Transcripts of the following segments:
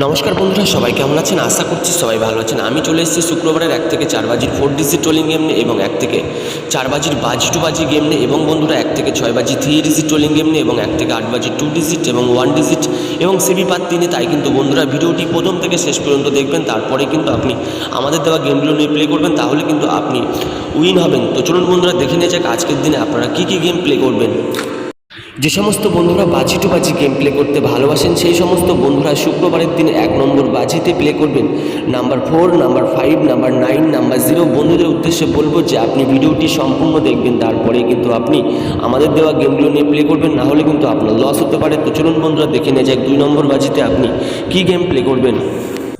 নমস্কার বন্ধুরা, সবাই কেমন আছেন? আশা করছি সবাই ভালো আছেন। আমি চলে এসেছি শুক্রবারের 1 থেকে 4 বাজির 4 ডিজিট রোলিং গেম নিয়ে এবং 1 থেকে 4 বাজির বাজি টু বাজি গেম নিয়ে এবং বন্ধুরা 1 থেকে 6 বাজি 3 ডিজিট রোলিং গেম নিয়ে এবং 1 থেকে 8 বাজি 2 ডিজিট এবং 1 ডিজিট এবং সিবি পাত 3 তাই কিন্তু বন্ধুরা ভিডিওটি প্রথম থেকে শেষ পর্যন্ত দেখবেন, তারপরে কিন্তু আপনি আমাদের দেওয়া গেমগুলো নিয়ে প্লে করবেন, তাহলে কিন্তু আপনি উইন হবেন। তো চলুন বন্ধুরা দেখে নিয়ে যাক আজকের দিনে আপনারা কী কী গেম প্লে করবেন। যে সমস্ত বন্ধুরা বাজি টু বাজি গেম প্লে করতে ভালোবাসেন সেই সমস্ত বন্ধুরা শুক্রবারের দিন 1 নম্বর বাজিতে প্লে করবেন। নাম্বার 4, নাম্বার 5, নাম্বার 9, নাম্বার 0 বন্ধুদের উদ্দেশ্যে বলবো যে আপনি ভিডিওটি সম্পূর্ণ দেখবেন, তারপরে কিন্তু আপনি আমাদের দেওয়া গেমগুলো নিয়ে প্লে করবেন, না হলে কিন্তু আপনার লস হতে পারে। তো চলুন বন্ধুরা দেখে নিয়ে যাক 2 নম্বর বাজিতে আপনি কী গেম প্লে করবেন।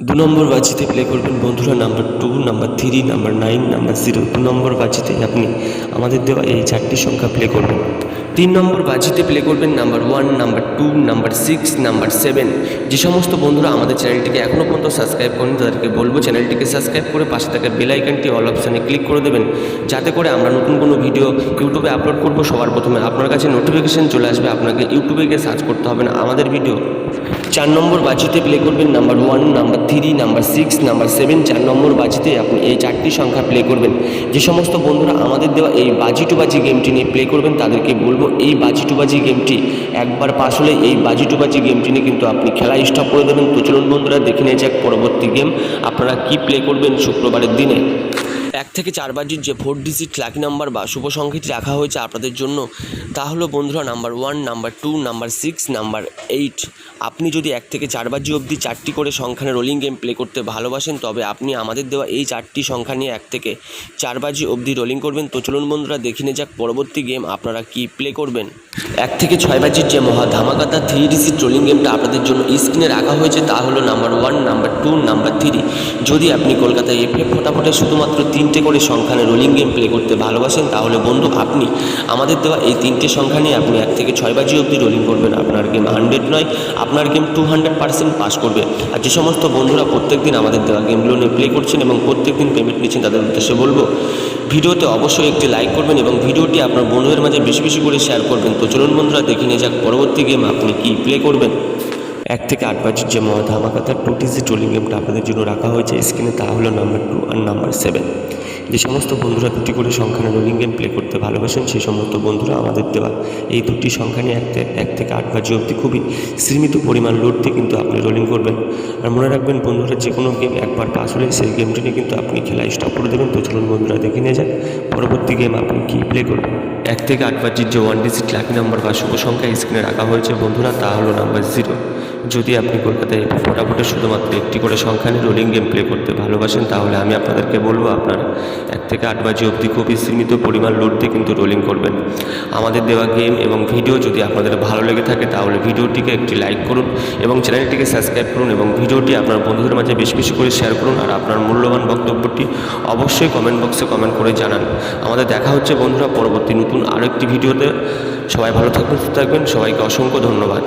2 নম্বর বাজিতে প্লে করবেন বন্ধুরা নাম্বার 2, নাম্বার 3, নাম্বার 9, নাম্বার 0। 2 নম্বর বাজিতে আপনি আমাদের দেওয়া এই 4টি সংখ্যা প্লে করবেন। 3 নম্বর বাজিতে প্লে করবেন নাম্বার 1, নাম্বার 2, নাম্বার 6, নাম্বার 7। যে সমস্ত বন্ধুরা আমাদের চ্যানেলটিকে এখনও পর্যন্ত সাবস্ক্রাইব করেন তাদেরকে বলবো চ্যানেলটিকে সাবস্ক্রাইব করে পাশে থাকা বেল আইকনটি অল অপশানে ক্লিক করে দেবেন, যাতে করে আমরা নতুন কোনো ভিডিও ইউটিউবে আপলোড করব সবার প্রথমে আপনার কাছে নোটিফিকেশান চলে আসবে। আপনাকে ইউটিউবে গিয়ে সার্চ করতে হবে না আমাদের ভিডিও। 4 নম্বর বাজিতে প্লে করবেন নাম্বার 1, নাম্বার 3, নাম্বার 6, নাম্বার 7। 4 নম্বর বাজিতে আপনি এই 4টি সংখ্যা প্লে করবেন। যে সমস্ত বন্ধুরা আমাদের দেওয়া এই বাজি টু বাজি গেমটি নিয়ে প্লে করবেন তাদেরকে বলবো এই বাজি টু বাজি গেমটি একবার পাস হলে এই বাজি টু বাজি গেমটি নিয়ে কিন্তু আপনি খেলা স্টপ করে দেবেন। তো চলুন বন্ধুরা দেখে নিয়ে যাক পরবর্তী গেম আপনারা কি প্লে করবেন শুক্রবারের দিনে। 1 থেকে 4 বাজির যে 4 ডিজিট লাকি নাম্বার বা শুভ সংখ্যাটি রাখা হয়েছে আপনাদের জন্য, তা হলো বন্ধুরা নাম্বার 1, নাম্বার 2, নাম্বার 6, নাম্বার 8। আপনি যদি 1 থেকে 4 বাজি অবধি 4টি করে সংখ্যানে রোলিং গেম প্লে করতে ভালোবাসেন, তবে আপনি আমাদের দেওয়া এই 4টি সংখ্যা নিয়ে 1 থেকে 4 বাজি অবধি রোলিং করবেন। তো চলুন বন্ধুরা দেখে নিয়ে যাক পরবর্তী গেম আপনারা কি প্লে করবেন। 1 থেকে 6 বাজির যে মহা ধামাকাদার 3 ডিজিট রোলিং গেমটা আপনাদের জন্য স্ক্রিনে রাখা হয়েছে, তা হলো নাম্বার 1, নাম্বার 2, নাম্বার 3। যদি আপনি কলকাতায় এফএফ ফটাফটে শুধুমাত্র 3টে করে সংখ্যানে রোলিং গেম প্লে করতে ভালোবাসেন, তাহলে বন্ধু আপনি আমাদের দেওয়া এই 3টে সংখ্যা নিয়ে আপনি 1 থেকে 6 বাজি অবধি রোলিং করবেন। আপনার গেম 100 নয়, আপনার গেম 200% পাস করবে। আর যে সমস্ত বন্ধুরা প্রত্যেক দিন আমাদের দেওয়া গেমগুলো নিয়ে প্লে করছেন এবং প্রত্যেক দিন পেমেন্ট নিচ্ছেন, তাদের উদ্দেশ্যে বলবো ভিডিওতে অবশ্যই একটি লাইক করবেন এবং ভিডিওটি আপনার বন্ধুদের মাঝে বেশি বেশি করে শেয়ার করবেন। তো চলুন বন্ধুরা দেখে নিয়ে যাক পরবর্তী গেম আপনি কি প্লে করবেন। 1 থেকে 8 বাজির যে মহা ধামাকাদার 2 ডিজিট রোলিং গেমটা আপনাদের জন্য রাখা হয়েছে স্ক্রিনে, তা হলো নাম্বার 2 আর নাম্বার 7। যে সমস্ত বন্ধুরা 2টি করে সংখ্যানে রোলিং গেম প্লে করতে ভালোবাসেন সেই সমস্ত বন্ধুরা আমাদের দেওয়া এই 2টি সংখ্যা নিয়ে 1 থেকে 8 বাজি অবধি খুবই সীমিত পরিমাণ লোড দিয়ে কিন্তু আপনি রোলিং করবেন। আর মনে রাখবেন বন্ধুরা, যে কোনো গেম একবার পাস হলে সেই গেমটি নিয়ে কিন্তু আপনি খেলা স্টপ করে দেবেন। তো চলুন বন্ধুরা দেখে নিয়ে যাক পরবর্তী গেম আপনি কী প্লে করবেন। 1 থেকে 8 বাজির যে 1 ডিজিট লাকি নাম্বার বা শুভ সংখ্যা স্ক্রিনে রাখা হয়েছে বন্ধুরা, তা হলো নাম্বার 0। যদি আপনি কলকাতায় ফটাফটে শুধুমাত্র একটি করে সংখ্যা নিয়ে রোলিং গেম প্লে করতে ভালোবাসেন, তাহলে আমি আপনাদেরকে বলবো আপনারা 1 থেকে 8 বাজি অবধি খুবই সীমিত পরিমাণ লোড দিয়ে কিন্তু রোলিং করবেন। আমাদের দেওয়া গেম এবং ভিডিও যদি আপনাদের ভালো লেগে থাকে তাহলে ভিডিওটিকে একটি লাইক করুন এবং চ্যানেলটিকে সাবস্ক্রাইব করুন এবং ভিডিওটি আপনার বন্ধুদের মাঝে বেশি বেশি করে শেয়ার করুন। আর আপনার মূল্যবান বক্তব্যটি অবশ্যই কমেন্ট বক্সে কমেন্ট করে জানান। আমাদের দেখা হচ্ছে বন্ধুরা পরবর্তী নতুন আরও একটি ভিডিওতে। সবাই ভালো থাকবেন, সুস্থ থাকবেন। সবাইকে অসংখ্য ধন্যবাদ।